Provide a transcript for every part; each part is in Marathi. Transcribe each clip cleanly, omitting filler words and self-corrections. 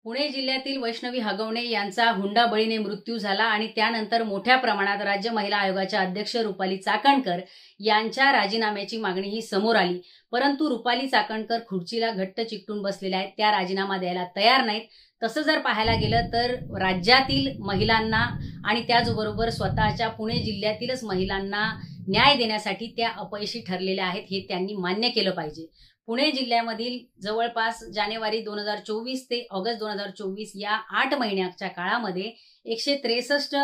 पुणे जिल्ह्यातील वैष्णवी हगवणे यांचा हुंडाबळीने मृत्यू झाला आणि त्यानंतर मोठ्या प्रमाणात राज्य महिला आयोगाच्या अध्यक्ष रुपाली चाकणकर यांच्या राजीनाम्याची मागणी ही समोर आली। परंतु रुपाली चाकणकर खुर्चीला घट्ट चिकटून बसलेल्या आहेत, त्या राजीनामा द्यायला तयार नाहीत। तसं जर पाहायला गेलं तर राज्यातील महिलांना आणि त्याचबरोबर स्वतःच्या पुणे जिल्ह्यातीलच महिलांना न्याय देण्यासाठी त्या अपयशी ठरलेल्या आहेत, हे त्यांनी मान्य केलं पाहिजे। पुणे जिल्ह्यामधील जवळपास जानेवारी 2024 ते ऑगस्ट 2024 या 8 महिन्याच्या काळामध्ये 163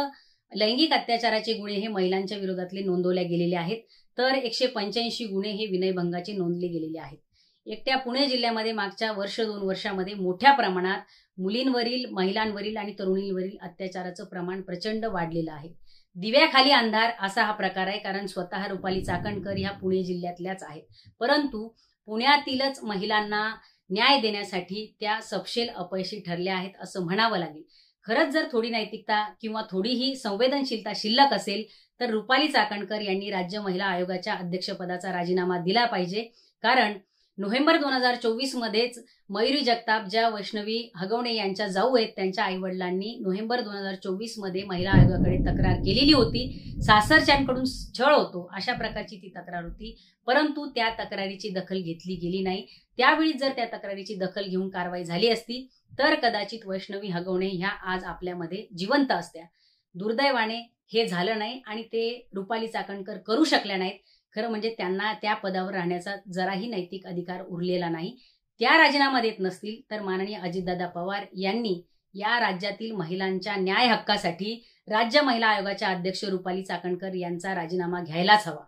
लैंगिक अत्याचाराचे गुन्हे हे महिलांच्या विरोधातले नोंदवले गेलेले आहेत, तर 185 गुन्हे हे विनयभंगाचे नोंदले गेलेले आहेत। एकट्या पुणे जिल्ह्यामध्ये मागच्या वर्ष-2 वर्षामध्ये मोठ्या प्रमाणात मुलींवरील, महिलांवरील आणि तरुणींवरील अत्याचाराचं प्रमाण प्रचंड वाढलेलं आहे। दिव्याखाली अंधार असा हा प्रकार आहे, कारण स्वतः रुपाली चाकणकर ह्या पुणे जिल्ह्यातल्याच आहेत, परंतु पुण्यातीलच महिलांना न्याय देण्यासाठी त्या सपशेल अपयशी ठरल्या आहेत असं म्हणावं लागेल। खरंच जर थोडी नैतिकता किंवा थोडीही संवेदनशीलता शिल्लक असेल तर रुपाली चाकणकर यांनी राज्य महिला आयोगाच्या अध्यक्षपदाचा राजीनामा दिला पाहिजे, कारण नोव्हेंबर 2024 मध्येच मयुरी जगताप ज्या वैष्णवी हगवणे यांच्या जाऊ आहेत, त्यांच्या आईवडिलांनी नोव्हेंबर 2024 मध्ये महिला आयोगाकडे तक्रार केलेली होती। सासरच्यांकडून छळ होतो अशा प्रकारची ती तक्रार होती, परंतु त्या तक्रारीची दखल घेतली गेली नाही। त्यावेळी जर त्या तक्रारीची दखल घेऊन कारवाई झाली असती तर कदाचित वैष्णवी हगवणे ह्या आज आपल्यामध्ये जिवंत असत्या। दुर्दैवाने हे झालं नाही आणि ते रुपाली चाकणकर करू शकल्या नाहीत। खरं म्हणजे त्यांना त्या पदावर राहण्याचा जराही नैतिक अधिकार उरलेला नाही। त्या राजीनामा देत नसतील तर माननीय अजितदादा पवार यांनी या राज्यातील महिलांच्या न्याय हक्कासाठी राज्य महिला आयोगाच्या अध्यक्ष रुपाली चाकणकर यांचा राजीनामा घ्यायलाच हवा।